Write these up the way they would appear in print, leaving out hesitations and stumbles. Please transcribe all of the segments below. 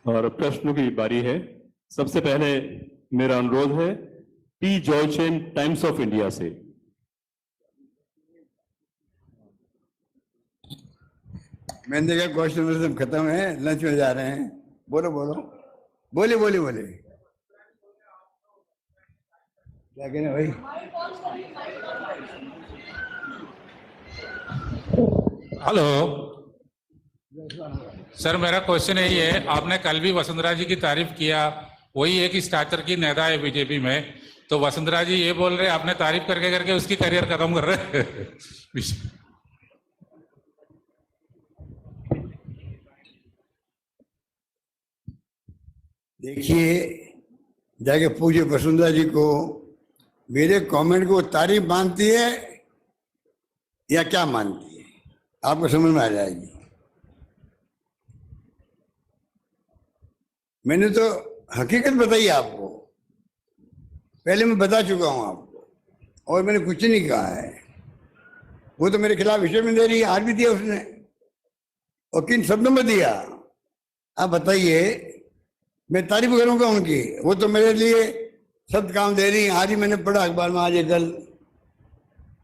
और प्रश्नों की बारी है। सबसे पहले मेरा अनुरोध है पी जॉयचेन टाइम्स ऑफ इंडिया से। मैंने देखा क्वेश्चन सब खत्म है, लंच में जा रहे हैं। बोलो बोलो, बोले बोले बोले, क्या कहना भाई? हेलो सर, मेरा क्वेश्चन यही है, आपने कल भी वसुंधरा जी की तारीफ किया, वही एक स्टार्टर की नेता है बीजेपी में, तो वसुंधरा जी ये बोल रहे आपने तारीफ करके करके उसकी करियर खत्म कर रहे देखिए, जाके पूछे वसुंधरा जी को, मेरे कमेंट को तारीफ मानती है या क्या मानती है, आपको समझ में आ जाएगी। मैंने तो हकीकत बताई आपको, पहले मैं बता चुका हूं आपको, और मैंने कुछ नहीं कहा है। वो तो मेरे खिलाफ विषय में दे रही है, आज भी दिया उसने, और किन शब्दों में दिया आप बताइए, मैं तारीफ करूंगा उनकी? वो तो मेरे लिए सब काम दे रही है। आज ही मैंने पढ़ा अखबार में, आज ये कल।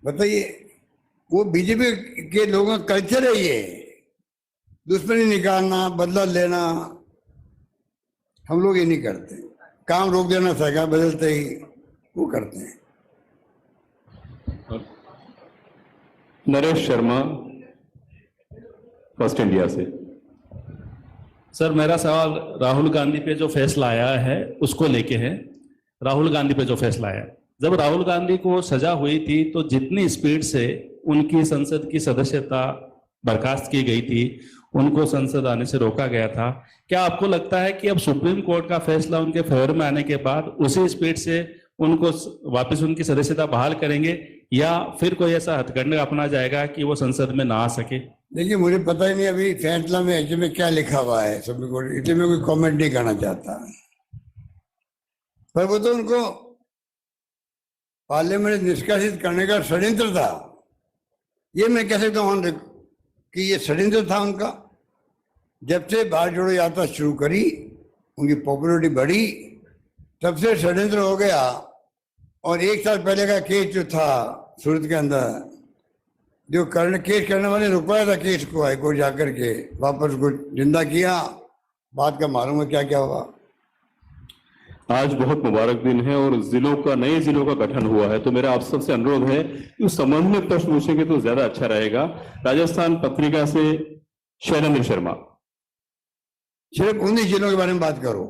बताइए, वो बीजेपी के लोगों का कल्चर है ये, दुश्मनी निकालना, बदला लेना। हम लोग ये नहीं करते, काम रोक देना, सरकार बदलते ही वो करते हैं। नरेश शर्मा फर्स्ट इंडिया से। सर, मेरा सवाल राहुल गांधी पे जो फैसला आया है उसको लेके है। राहुल गांधी पे जो फैसला आया, जब राहुल गांधी को सजा हुई थी तो जितनी स्पीड से उनकी संसद की सदस्यता बर्खास्त की गई थी, उनको संसद आने से रोका गया था, क्या आपको लगता है कि अब सुप्रीम कोर्ट का फैसला उनके फेवर में आने के बाद उसी स्पीड से उनको वापस उनकी सदस्यता बहाल करेंगे, या फिर कोई ऐसा हथकंडा अपना जाएगा कि वो संसद में ना आ सके? देखिए, मुझे पता ही नहीं अभी फैसला में ऐसे में क्या लिखा हुआ है सुप्रीम कोर्ट, इसलिए मैं कोई कमेंट नहीं करना चाहता। पर वो तो उनको पार्लियामेंट निष्कासित करने का षड्यंत्र था, ये मैं कैसे कहूँ कि ये षड्यंत्र था उनका। जब से भारत जोड़ो यात्रा शुरू करी, उनकी पॉपुलरिटी बढ़ी, तब से षड्यंत्र हो गया। और एक साल पहले का केस जो था सूरत के अंदर, जो केस करने वाले रुकवाया था केस को, हाईकोर्ट जाकर के वापस को जिंदा किया। बात का मालूम है क्या क्या हुआ। आज बहुत मुबारक दिन है और जिलों का, नए जिलों का गठन हुआ है, तो मेरा आप सबसे अनुरोध है कि उस संबंध में प्रश्न पूछेंगे तो ज्यादा अच्छा रहेगा। राजस्थान पत्रिका से शैलेंद्र शर्मा। सिर्फ 19 जिलों के बारे में बात करो।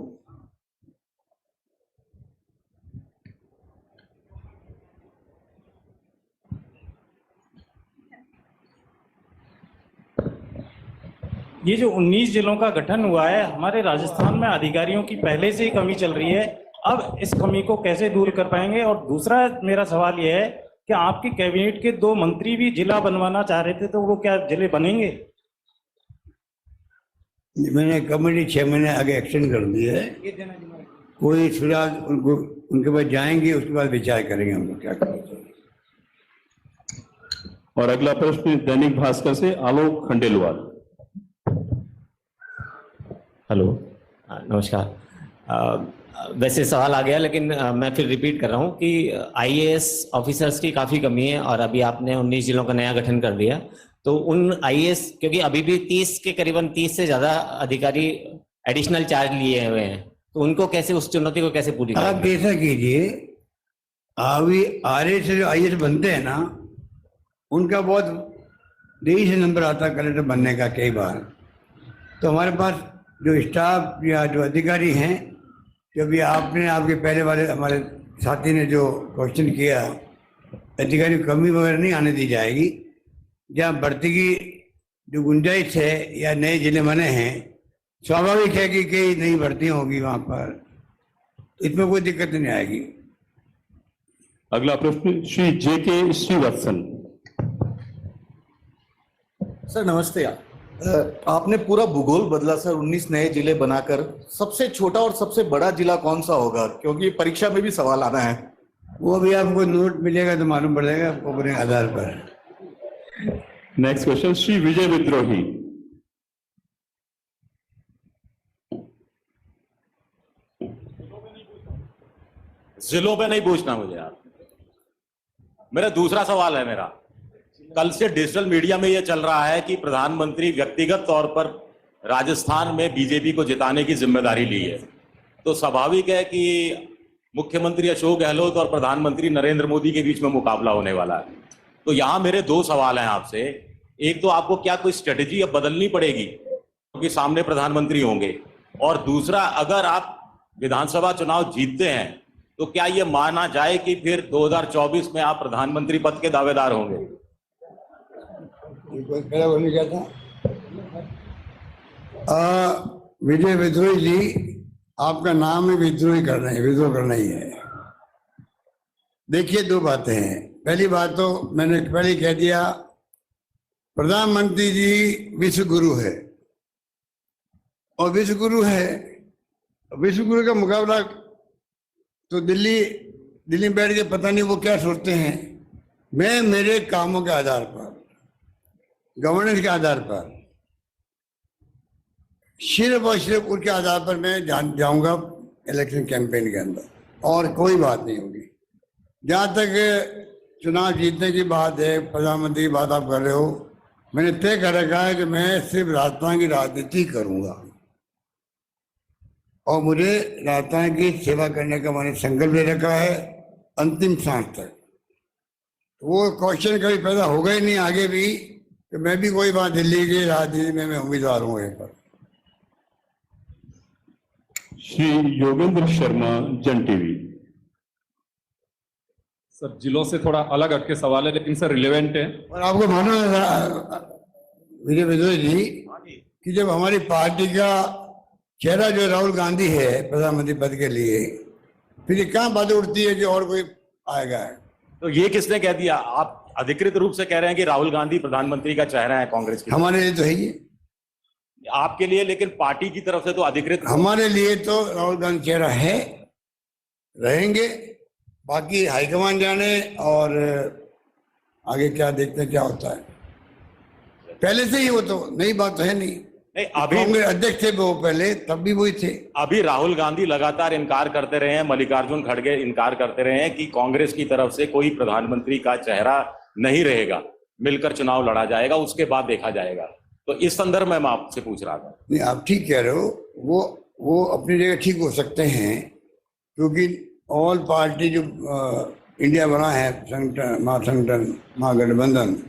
ये जो 19 जिलों का गठन हुआ है, हमारे राजस्थान में अधिकारियों की पहले से ही कमी चल रही है, अब इस कमी को कैसे दूर कर पाएंगे? और दूसरा मेरा सवाल ये है कि आपकी कैबिनेट के 2 मंत्री भी जिला बनवाना चाह रहे थे, तो वो क्या जिले बनेंगे? मैंने कमेटी 6 महीने आगे एक्सटेंड कर दी है। कोई सुराग उनको, उनके पास जाएंगे, उसके बाद विचार करेंगे हम लोग क्या करना चाहिए। और अगला प्रश्न दैनिक भास्कर से आलोक खंडेलवाल। हेलो, नमस्कार। वैसे सवाल आ गया, लेकिन मैं फिर रिपीट कर रहा हूँ कि आईएएस ऑफिसर्स की काफ़ी कमी है, और अभी आपने 19 जिलों का नया गठन कर दिया, तो उन आईएएस, क्योंकि अभी भी 30 के करीबन 30 से ज़्यादा अधिकारी एडिशनल चार्ज लिए हुए हैं, तो उनको कैसे, उस चुनौती को कैसे पूरी करेंगे? आप ऐसा कीजिए, अभी आरए से जो आईएएस बनते हैं ना, उनका बहुत देरी से नंबर आता है कलेक्टर बनने का कई बार। तो हमारे पास जो स्टाफ या जो अधिकारी हैं, जब ये आपने, आपके पहले वाले हमारे साथी ने जो क्वेश्चन किया, अधिकारी की कमी वगैरह नहीं आने दी जाएगी। जहाँ भर्ती की जो गुंजाइश है या नए जिले बने हैं, स्वाभाविक है कि कई नई भर्तियाँ होगी वहाँ पर, इसमें कोई दिक्कत नहीं आएगी। अगला प्रश्न श्री जेके श्रीवत्सन। सर नमस्ते। आपने पूरा भूगोल बदला सर, 19 नए जिले बनाकर। सबसे छोटा और सबसे बड़ा जिला कौन सा होगा, क्योंकि परीक्षा में भी सवाल आना है? वो भी आपको नोट मिलेगा तो मालूम पड़ेगा अपने आधार पर। नेक्स्ट क्वेश्चन श्री विजय विद्रोही। जिलों पे नहीं पूछना मुझे आप। मेरा दूसरा सवाल है मेरा, कल से डिजिटल मीडिया में यह चल रहा है कि प्रधानमंत्री व्यक्तिगत तौर पर राजस्थान में बीजेपी को जिताने की जिम्मेदारी ली है, तो स्वाभाविक है कि मुख्यमंत्री अशोक गहलोत और प्रधानमंत्री नरेंद्र मोदी के बीच में मुकाबला होने वाला है। तो यहां मेरे दो सवाल हैं आपसे। एक तो आपको क्या कोई स्ट्रेटेजी अब बदलनी पड़ेगी क्योंकि सामने प्रधानमंत्री होंगे, और दूसरा अगर आप विधानसभा चुनाव जीतते हैं तो क्या ये माना जाए कि फिर 2024 में आप प्रधानमंत्री पद के दावेदार होंगे? कोई पहला बोलने क्या था? विजय विद्रोही जी, आपका नाम है विद्रोही करना है, विद्रोह करना ही है। देखिए, दो बातें हैं। पहली बात तो मैंने पहले ही कह दिया, प्रधानमंत्री जी विश्व गुरु है और विश्व गुरु है, विश्व गुरु का मुकाबला तो दिल्ली में बैठ के पता नहीं वो क्या सोचते हैं। मैं मेरे कामों के आधार पर, गवर्नेंस के आधार पर, सिर्फ और सिर्फ उनके आधार पर मैं जाऊंगा इलेक्शन कैंपेन के अंदर, और कोई बात नहीं होगी। जहां तक चुनाव जीतने की बात है, प्रधानमंत्री की बात आप कर रहे हो, मैंने तय कर रखा है कि मैं सिर्फ राजस्थान की राजनीति करूंगा और मुझे राजस्थान की सेवा करने का मैंने संकल्प ले रखा है अंतिम सांस तक। वो क्वेश्चन कभी पैदा होगा ही नहीं आगे भी कि मैं भी कोई बात दिल्ली की राजनीति में मैं उम्मीदवार हूँ यहाँ पर। श्री योगेंद्र शर्मा, जन टीवी। सर, जिलों से थोड़ा अलग हटके सवाल है लेकिन सर रिलेवेंट है। और आपको मालूम है विजय विद्रोही जी कि जब हमारी पार्टी का चेहरा जो राहुल गांधी है प्रधानमंत्री पद के लिए, फिर ये कहाँ बातें उठती है कि और कोई आएगा? तो ये किसने कह दिया? आप अधिकृत रूप से कह रहे हैं कि राहुल गांधी प्रधानमंत्री का चेहरा है कांग्रेस की। हमारे लिए तो है ये, आपके लिए, लेकिन पार्टी की तरफ से तो अधिकृत। हमारे लिए तो राहुल गांधी चेहरा है, रहेंगे। बाकी हाईकमान जाने और आगे क्या देखते हैं क्या होता है। पहले से ही वो तो नई बात तो है नहीं। अभी कांग्रेस अध्यक्ष थे वो पहले, तब भी वही थे। अभी राहुल गांधी लगातार इनकार करते रहे हैं, मल्लिकार्जुन खड़गे इनकार करते रहे हैं कि कांग्रेस की तरफ से कोई प्रधानमंत्री का चेहरा नहीं रहेगा, मिलकर चुनाव लड़ा जाएगा, उसके बाद देखा जाएगा। तो इस संदर्भ में मैं आपसे पूछ रहा था। नहीं, आप ठीक कह रहे हो, वो अपनी जगह ठीक हो सकते हैं, क्योंकि ऑल पार्टी जो इंडिया बना है संगठन महागठबंधन,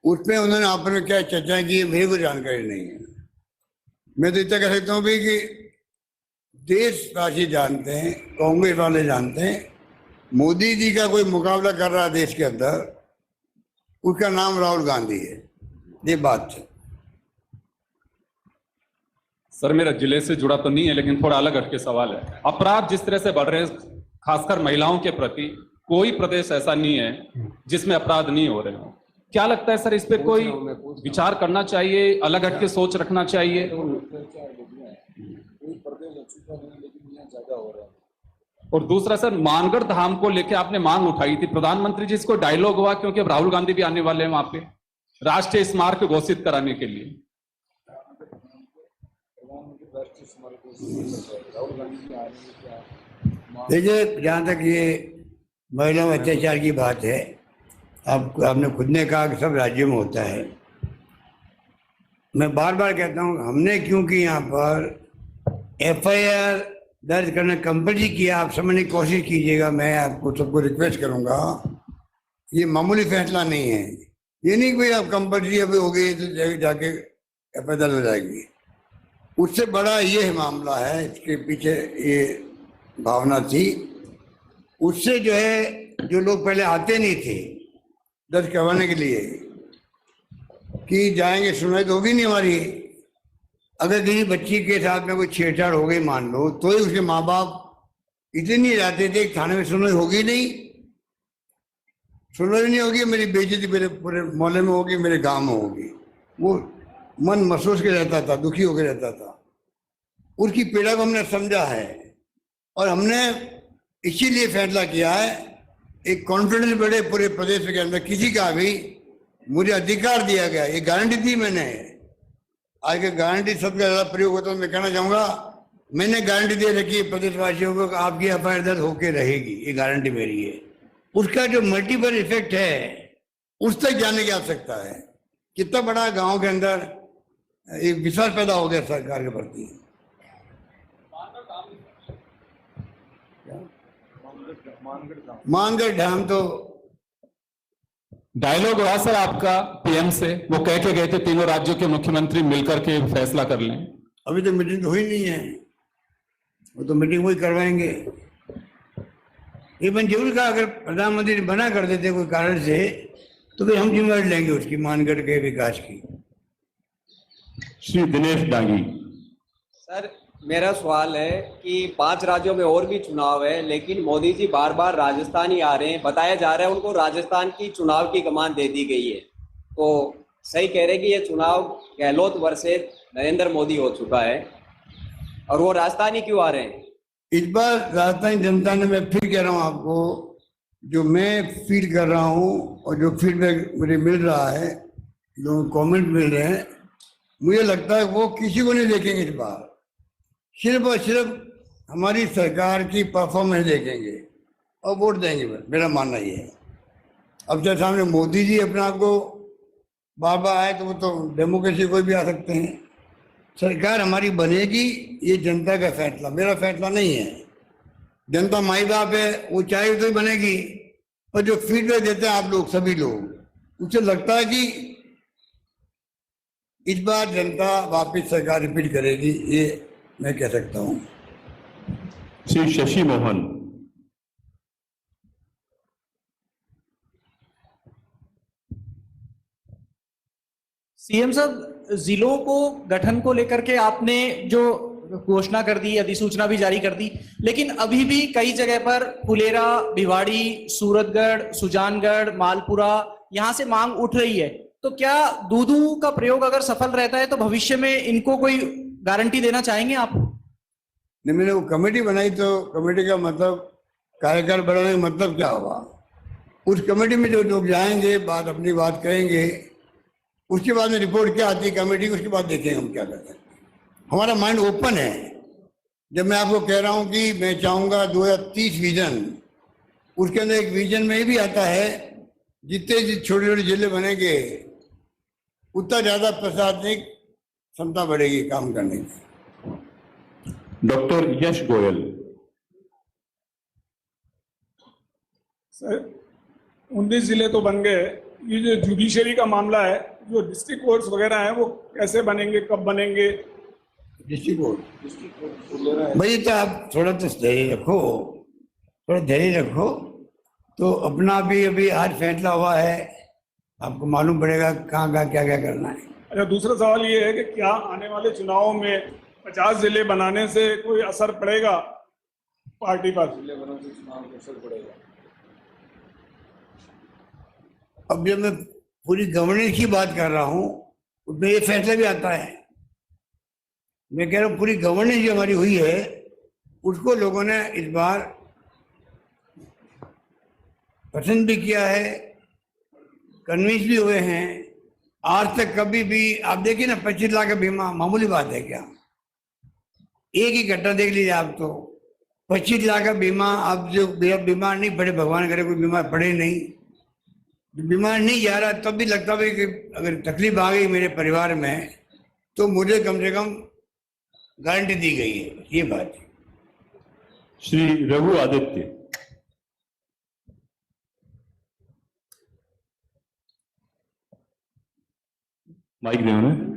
उसमें उन्होंने आपस में क्या चर्चाएं की मेरे को जानकारी नहीं है। मैं तो इतना कह सकता हूँ भी कि देशवासी जानते हैं, कांग्रेस वाले जानते हैं, मोदी जी का कोई मुकाबला कर रहा है देश के अंदर, उसका नाम राहुल गांधी है। ये बात है। सर, मेरा जिले से जुड़ा तो नहीं है लेकिन थोड़ा अलग हटके सवाल है। अपराध जिस तरह से बढ़ रहे हैं, खासकर महिलाओं के प्रति, कोई प्रदेश ऐसा नहीं है जिसमें अपराध नहीं हो रहे हो। क्या लगता है सर, इस पे कोई विचार करना चाहिए, अलग हटके सोच रखना चाहिए? और दूसरा सर, मानगढ़ धाम को लेकर आपने मांग उठाई थी, प्रधानमंत्री जी इसको डायलॉग हुआ क्योंकि अब राहुल गांधी भी आने वाले हैं वहां पे राष्ट्रीय स्मारक घोषित कराने के लिए। देखिए, जहाँ तक ये महिलाओं अत्याचार की बात है, आपने खुद ने कहा कि सब राज्यों में होता है। मैं बार बार कहता हूँ, हमने क्योंकि यहाँ पर FIR दर्ज करना कंपल्सरी किया, आप समझने की कोशिश कीजिएगा। मैं आपको सबको रिक्वेस्ट करूँगा, ये मामूली फैसला नहीं है। ये नहीं कि भाई आप कंपल्सरी अभी हो गई तो जाके FIR दर्ज हो जाएगी। उससे बड़ा ये मामला है, इसके पीछे ये भावना थी। उससे जो है, जो लोग पहले आते नहीं थे दर्ज करवाने के लिए कि जाएंगे, सुनाई तो होगी नहीं हमारी। अगर किसी बच्ची के साथ में कोई छेड़छाड़ हो गई मान लो, तो ही उसके माँ बाप इतने जाते थे थाने में, सुनाई होगी नहीं, सुनाई नहीं होगी, मेरी बेइज्जती मेरे पूरे मोहल्ले में होगी, मेरे गांव में होगी। वो मन महसूस के रहता था, दुखी होकर रहता था। उसकी पीड़ा को हमने समझा है और हमने इसीलिए फैसला किया है, एक कॉन्फिडेंस बढ़े पूरे प्रदेश के अंदर। किसी का भी मुझे अधिकार दिया गया, ये गारंटी दी मैंने। आज के गारंटी सबका ज़्यादा प्रयोग होता है। मैं कहना चाहूँगा, मैंने गारंटी दे रखी है प्रदेशवासियों को कि आपकी एफआईआर दर्ज होके रहेगी, ये गारंटी मेरी है। उसका जो मल्टीपल इफेक्ट है उस तक जाने की आवश्यकता है। कितना बड़ा गांव के अंदर एक विश्वास पैदा हो गया सरकार के प्रति। मानगढ़ डैम तो डायलॉग हुआ सर आपका पीएम से, वो कह के गए थे तीनों राज्यों के मुख्यमंत्री मिलकर के फैसला कर लें। अभी तो मीटिंग तो हुई नहीं है, वो तो मीटिंग वही करवाएंगे। ये मंजूर का अगर प्रधानमंत्री मना कर देते कोई कारण से तो फिर हम जिम्मेदारी लेंगे उसकी, मानगढ़ के विकास की। श्री दिनेश डांगी। सर मेरा सवाल है कि 5 राज्यों में और भी चुनाव है, लेकिन मोदी जी बार बार राजस्थान ही आ रहे हैं। बताया जा रहा है उनको राजस्थान की चुनाव की कमान दे दी गई है, तो सही कह रहे हैं कि ये चुनाव गहलोत वर्सेस नरेंद्र मोदी हो चुका है, और वो राजस्थान ही क्यों आ रहे हैं? इस बार राजस्थानी जनता ने, मैं फिर कह रहा हूँ आपको, जो मैं फील कर रहा हूँ और जो फीडबैक मुझे मिल रहा है, जो कमेंट मिल रहे हैं, मुझे लगता है वो किसी को नहीं देखेंगे इस बार। सिर्फ और सिर्फ हमारी सरकार की परफॉर्मेंस देखेंगे और वोट देंगे। मेरा मानना ये है। अब जब सामने मोदी जी अपने आप को बार बार आए तो वो तो डेमोक्रेसी कोई भी आ सकते हैं। सरकार हमारी बनेगी, ये जनता का फैसला, मेरा फैसला नहीं है। जनता माई बाप है, वो चाहे तो ही बनेगी। पर जो फीडबैक देते हैं आप लोग, सभी लोग, उससे लगता है कि इस बार जनता वापिस सरकार रिपीट करेगी, ये मैं कह सकता हूँ। श्री शशि मोहन। सीएम साहब, जिलों को गठन को लेकर के आपने जो घोषणा कर दी, अधिसूचना भी जारी कर दी, लेकिन अभी भी कई जगह पर फुलेरा, भिवाड़ी, सूरतगढ़, सुजानगढ़, मालपुरा, यहां से मांग उठ रही है। तो क्या दूधू का प्रयोग अगर सफल रहता है तो भविष्य में इनको कोई गारंटी देना चाहेंगे आप? नहीं, मैंने वो कमेटी बनाई तो कमेटी का मतलब, कार्यकाल बढ़ाने का मतलब क्या हुआ? उस कमेटी में जो लोग जाएंगे, बात अपनी बात कहेंगे, उसके बाद में रिपोर्ट क्या आती है कमेटी की, उसके बाद देखेंगे हम क्या करते हैं। हमारा माइंड ओपन है। जब मैं आपको कह रहा हूं कि मैं चाहूंगा 2030 विजन, उसके अंदर एक विजन में ये भी आता है जितने छोटे छोटे जिले बनेंगे उतना ज्यादा प्रशासनिक क्षमता बढ़ेगी काम करने की। डॉक्टर यश गोयल। सर 19 जिले तो बन गए, ये जो जुडिशरी का मामला है, जो डिस्ट्रिक्ट कोर्ट्स वगैरह हैं, वो कैसे बनेंगे, कब बनेंगे? डिस्ट्रिक्ट कोर्ट भाई, तो आप थोड़ा तो धैर्य रखो, थोड़ा धैर्य रखो। तो अपना भी अभी आज फैसला हुआ है, आपको मालूम पड़ेगा कहाँ कहाँ क्या क्या करना है। अच्छा, दूसरा सवाल ये है कि क्या आने वाले चुनावों में 50 जिले बनाने से कोई असर पड़ेगा पार्टी पर? जिले बनाने से चुनाव में असर पड़ेगा? अब जब मैं पूरी गवर्नेंस की बात कर रहा हूँ, उसमें ये फैसला भी आता है। मैं कह रहा हूँ पूरी गवर्नेंस जो हमारी हुई है, उसको लोगों ने इस बार पसंद भी किया है, कन्विंस भी हुए हैं। आज तक कभी भी आप देखिए ना, 25 लाख का बीमा मामूली बात है क्या? एक ही घटना देख लीजिए आप, तो 25 लाख का बीमा। आप जो बीमार नहीं पड़े, भगवान करे कोई बीमार पड़े नहीं, बीमार नहीं जा रहा, तब भी लगता है कि अगर तकलीफ आ गई मेरे परिवार में तो मुझे कम से कम गारंटी दी गई है, ये बात है। श्री रघु आदित्य। माइक देना है।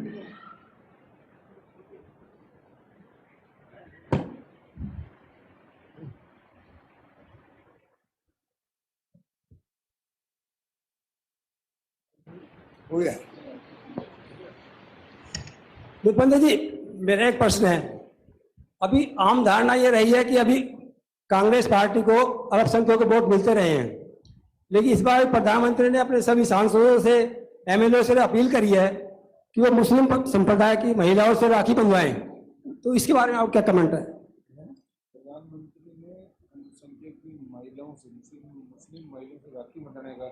हो गया। दुष्यंत जी, मेरा एक प्रश्न है। अभी आम धारणा ये रही है कि अभी कांग्रेस पार्टी को अल्पसंख्यकों के वोट मिलते रहे हैं, लेकिन इस बार प्रधानमंत्री ने अपने सभी सांसदों से, एमएलए से अपील करी है कि वो मुस्लिम संप्रदाय की महिलाओं से राखी बंधवाएं। तो इसके बारे में आप क्या कमेंट है? प्रधानमंत्री ने अल्पसंख्यक की महिलाओं से, मुस्लिम महिलाओं से राखी बंधाने का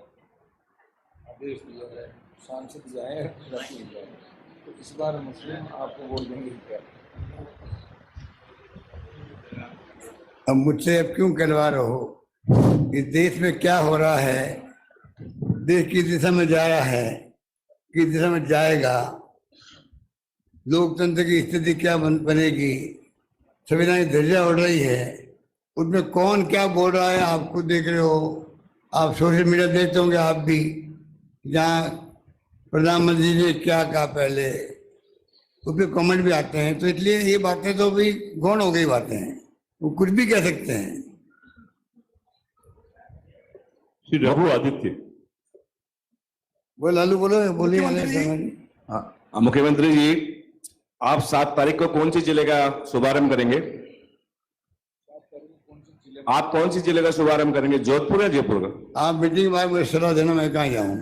आदेश दिया है, सांसद जाए राखी बंधाए। तो इस बार मुस्लिम आपको वोट देंगे क्या? अब मुझसे अब क्यों कहलवा रहे हो कि देश में क्या हो रहा है, देश किस दिशा में जा रहा है, किस दिशा में जाएगा, लोकतंत्र की स्थिति क्या बनेगी, संविधान की धज्जियां उड़ रही है, उसमें कौन क्या बोल रहा है आप खुद देख रहे हो। आप सोशल मीडिया देखते होंगे आप भी, जहाँ प्रधानमंत्री ने क्या कहा पहले, उस पर कमेंट भी आते हैं। तो इसलिए ये बातें तो भी गौण हो गई बातें हैं, वो कुछ भी कह सकते हैं। श्री रघु आदित्य। वो लालू बोलो, बोलिए। मुख्यमंत्री जी, आप 7 तारीख को कौन सी जिले का शुभारंभ करेंगे? आप कौन सी जिले का शुभारंभ करेंगे, जोधपुर या जयपुर का? आप मीटिंग में मुझे सलाह देना, मैं कहाँ जाऊँ।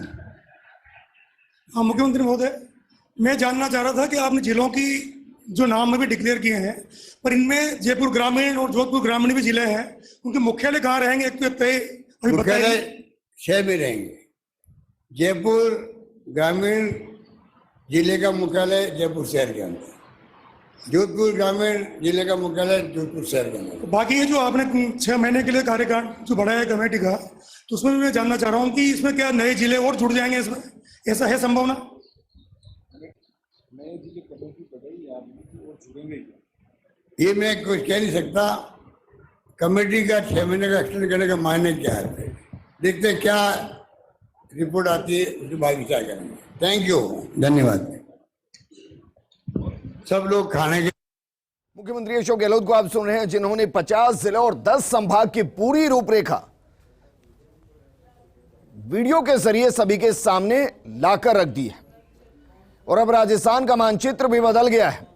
हाँ मुख्यमंत्री महोदय, मैं जानना चाह रहा था कि आपने जिलों की जो नाम अभी डिक्लेयर किए हैं, पर इनमें जयपुर ग्रामीण और जोधपुर ग्रामीण भी जिले हैं, उनके मुख्यालय कहाँ रहेंगे? एक तो तय अभी मुख्यालय 6 में रहेंगे। जयपुर ग्रामीण जिले का मुख्यालय जयपुर शहर के अंदर, जोधपुर ग्रामीण जिले का मुख्यालय जोधपुर शहर के अंदर। बाकी ये जो आपने 6 महीने के लिए कार्यकाल जो बढ़ाया है कमेटी का, तो उसमें भी मैं जानना चाह रहा हूँ कि इसमें क्या नए जिले और जुड़ जाएंगे इसमें, ऐसा है संभावना? नए जिले कमेटी बताइए आपने और जुड़ेंगे? ये मैं कुछ कह नहीं सकता। कमेटी का 6 महीने का एक्सटेंड करने का मायने क्या है, देखते हैं क्या रिपोर्ट आती है, उसके बाद विचार करेंगे। थैंक यू, धन्यवाद। सब लोग खाने के। मुख्यमंत्री अशोक गहलोत को आप सुन रहे हैं, जिन्होंने 50 जिले और 10 संभाग की पूरी रूपरेखा वीडियो के जरिए सभी के सामने लाकर रख दी है। और अब राजस्थान का मानचित्र भी बदल गया है।